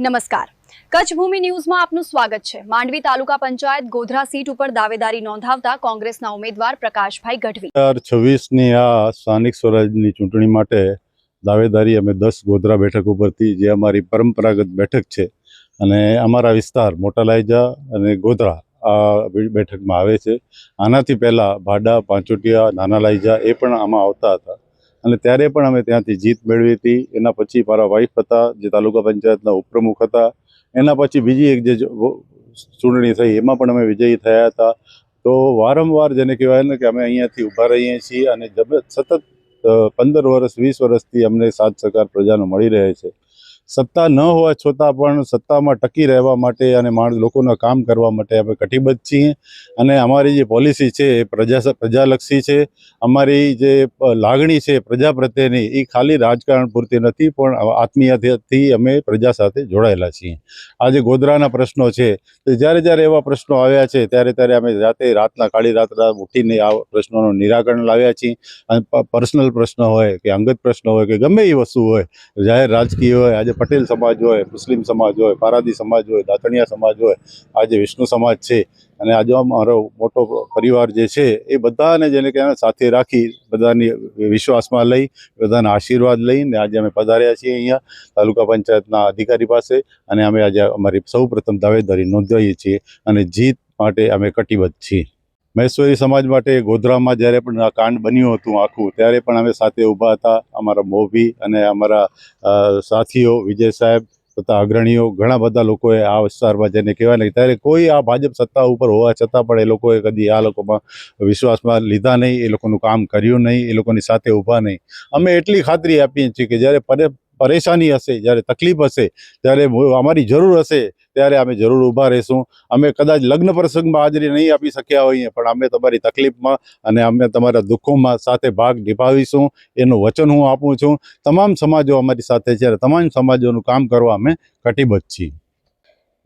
નમસ્કાર, કચ્છ ભૂમિ ન્યૂઝમાં આપનું સ્વાગત છે। માંડવી તાલુકા પંચાયત ગોધરા સીટ ઉપર દાવેદારી નોંધાવતા કોંગ્રેસના ઉમેદવાર પ્રકાશભાઈ ગઢવી 2026ની આ સ્થાનિક સ્વરાજની ચૂંટણી માટે દાવેદારી અમે 10 ગોધરા બેઠક ઉપરથી, જે અમારી પરંપરાગત બેઠક છે અને અમારા વિસ્તાર મોટા લાયજા અને ગોધરા આ બેઠકમાં આવે છે। આનાથી પહેલાં ભાડા, પાંચોટિયા, નાના લાયજા એ પણ આમાં આવતા હતા અને ત્યારે પણ અમે ત્યાંથી જીત મેળવી હતી। એના પછી મારા વાઇફ હતા જે તાલુકા પંચાયતના ઉપપ્રમુખ હતા। એના પછી બીજી એક જે ચૂંટણી થઈ એમાં પણ અમે વિજયી થયા હતા। તો વારંવાર જેને કહેવાય ને કે અમે અહીંયાથી ઊભા રહીએ છીએ અને સતત 15 વર્ષ 20 વર્ષથી અમને સાથ સહકાર પ્રજાનો મળી રહે છે। સત્તા ન હોવા છતાં પણ સત્તામાં ટકી રહેવા માટે અને લોકોના કામ કરવા માટે અમે કટિબદ્ધ છીએ અને અમારી જે પોલિસી છે એ પ્રજાલક્ષી છે। અમારી જે લાગણી છે પ્રજા પ્રત્યેની એ ખાલી રાજકારણ પૂરતી નથી, પણ આત્મીયતાથી અમે પ્રજા સાથે જોડાયેલા છીએ। આજે ગોધરાના પ્રશ્નો છે તો જ્યારે એવા પ્રશ્નો આવ્યા છે ત્યારે અમે જાતે રાતના કાળી રાત ઉઠીને આ પ્રશ્નોનું નિરાકરણ લાવ્યા છીએ। અને પર્સનલ પ્રશ્ન હોય કે અંગત પ્રશ્ન હોય કે ગમે એ વસ્તુ હોય, જાહેર રાજકીય હોય, આજે પટેલ સમાજ હોય, મુસ્લિમ સમાજ હોય, પારાદી સમાજ હોય, દાતણિયા સમાજ હોય, આજે વિષ્ણુ સમાજ છે અને આજે અમારો મોટો પરિવાર જે છે એ બધાને જેને કહેવાય સાથે રાખી, બધાની વિશ્વાસમાં લઈ, બધાના આશીર્વાદ લઈને આજે અમે પધાર્યા છીએ અહીંયા તાલુકા પંચાયતના અધિકારી પાસે અને અમે આજે અમારી સૌપ્રથમ દાવેદારી નોંધાવીએ છીએ અને જીત માટે અમે કટિબદ્ધ છીએ। મહેશ્વરી સમાજ માટે ગોધરામાં જ્યારે પણ આ કાંડ બન્યું હતું આખું, ત્યારે પણ અમે સાથે ઊભા હતા। અમારા મોભી અને અમારા સાથીઓ વિજય સાહેબ તથા અગ્રણીઓ ઘણા બધા લોકોએ આ વિસ્તારમાં જેને કહેવાય ને ત્યારે કોઈ આ ભાજપ સત્તા ઉપર હોવા છતાં પણ એ લોકોએ કદી આ લોકોમાં વિશ્વાસમાં લીધા નહીં, એ લોકોનું કામ કર્યું નહીં, એ લોકોની સાથે ઊભા નહીં। અમે એટલી ખાતરી આપીએ છીએ કે જ્યારે પરેશાની હશે, જ્યારે તકલીફ હશે, ત્યારે અમારી જરૂર હશે ત્યારે અમે જરૂર ઊભા રહીશું। અમે કદાચ લગ્ન પ્રસંગમાં હાજરી નહીં આપી શક્યા હોઈએ, પણ અમે તમારી તકલીફમાં અને અમે તમારા દુઃખોમાં સાથે ભાગ નિભાવીશું, એનું વચન હું આપું છું। તમામ સમાજો અમારી સાથે છે, તમામ સમાજોનું કામ કરવા અમે કટિબદ્ધ છીએ।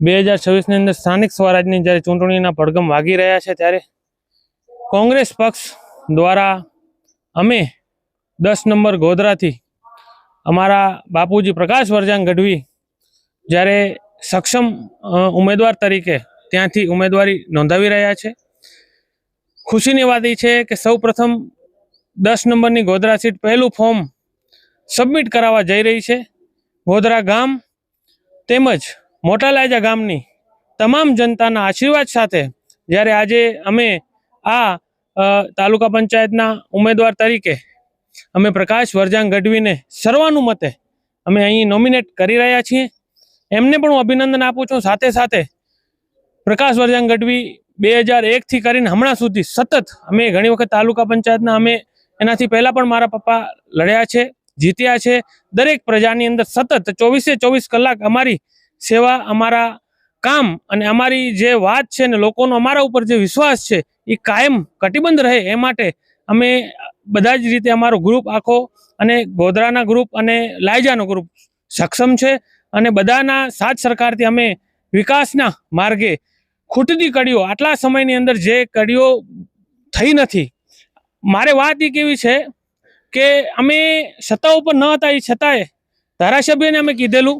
2026ની અંદર સ્થાનિક સ્વરાજની જ્યારે ચૂંટણીના પડઘમ વાગી રહ્યા છે, ત્યારે કોંગ્રેસ પક્ષ દ્વારા અમે 10 નંબર ગોધરાથી અમારા બાપુજી પ્રકાશ વરજાંગ ગઢવી જ્યારે સક્ષમ ઉમેદવાર તરીકે ત્યાંથી ઉમેદવારી નોંધાવી રહ્યા છે। ખુશીની વાત એ છે કે સૌ પ્રથમ 10 નંબરની ગોધરા સીટ પહેલું ફોર્મ સબમિટ કરાવવા જઈ રહી છે। ગોધરા ગામ તેમજ મોટા લાયજા ગામની તમામ જનતાના આશીર્વાદ સાથે જ્યારે આજે અમે આ તાલુકા પંચાયતના ઉમેદવાર તરીકે અમે પ્રકાશ વરજાંગ ગઢવીને સર્વાનુમતે અમે અહીં નોમિનેટ કરી રહ્યા છીએ। એમને પણ હું અભિનંદન આપું છું। સાથે સાથે પ્રકાશ વરજાંગ ગઢવી 2001થી કરીને હમણાં સુધી સતત અમે ઘણી વખત તાલુકા પંચાયતના અમે એનાથી પહેલાં પણ મારા પપ્પા લડ્યા છે, જીત્યા છે। દરેક પ્રજાની અંદર સતત 24 કલાક અમારી સેવા, અમારા કામ અને અમારી જે વાત છે ને લોકોનો અમારા ઉપર જે વિશ્વાસ છે એ કાયમ કટિબદ્ધ રહે એ માટે અમે બધા જ રીતે અમારો ગ્રુપ આખો અને ગોધરાના ગ્રુપ અને લાયજાનો ગ્રુપ સક્ષમ છે અને બધાના સાથ સરકારથી અમે વિકાસના માર્ગે ખૂટતી કડીઓ આટલા સમયની અંદર જે કડીઓ થઈ નથી, મારે વાત એ કેવી છે કે અમે સત્તા ઉપર ન હતા એ છતાંય ધારાસભ્યને અમે કીધેલું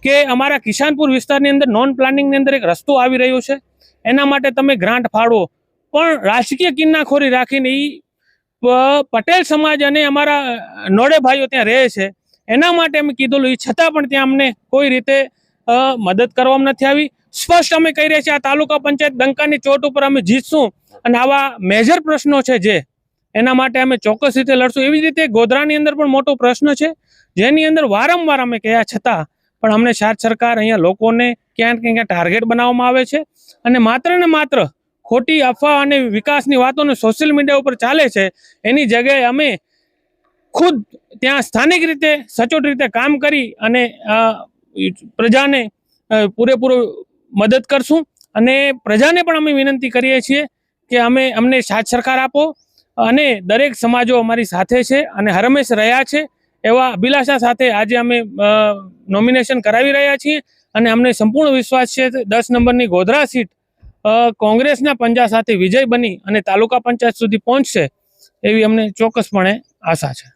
કે અમારા કિસાનપુર વિસ્તારની અંદર નોન પ્લાનિંગની અંદર એક રસ્તો આવી રહ્યો છે, એના માટે તમે ગ્રાન્ટ ફાળવો, પણ રાજકીય કિન્નાખોરી રાખીને એ પટેલ સમાજ અને અમારા નોડે ભાઈઓ ત્યાં રહે છે એના માટે અમે કીધેલું, એ છતાં પણ ત્યાં અમને કોઈ રીતે મદદ કરવામાં નથી આવી। સ્પષ્ટ અમે કહી રહ્યા છીએ આ તાલુકા પંચાયત ડંકાની ચોટ ઉપર અમે જીતશું અને આવા મેજર પ્રશ્નો છે જે એના માટે અમે ચોક્કસ રીતે લડશું। એવી જ રીતે ગોધરાની અંદર પણ મોટો પ્રશ્ન છે જેની અંદર વારંવાર અમે કહ્યા છતાં પણ અમને સાથ સરકાર અહીંયા લોકોને ક્યાંક ને ક્યાંક ટાર્ગેટ બનાવવામાં આવે છે અને માત્ર ને માત્ર ખોટી અફવા અને વિકાસની વાતોને સોશિયલ મીડિયા ઉપર ચાલે છે, એની જગ્યાએ અમે ખુદ ત્યાં સ્થાનિક રીતે સચોટ રીતે કામ કરી અને પ્રજાને પૂરેપૂરો મદદ કરશું અને પ્રજાને પણ અમે વિનંતી કરીએ છીએ કે અમને સાથ સરકાર આપો અને દરેક સમાજો અમારી સાથે છે અને હરમેશ રહ્યા છે એવા અભિલાષા સાથે આજે અમે નોમિનેશન કરાવી રહ્યા છીએ અને અમને સંપૂર્ણ વિશ્વાસ છે 10 નંબરની ગોધરા સીટ કોંગ્રેસના પંજા સાથે વિજય બની અને તાલુકા પંચાયત સુધી પહોંચશે એવી અમને ચોક્કસપણે આશા છે।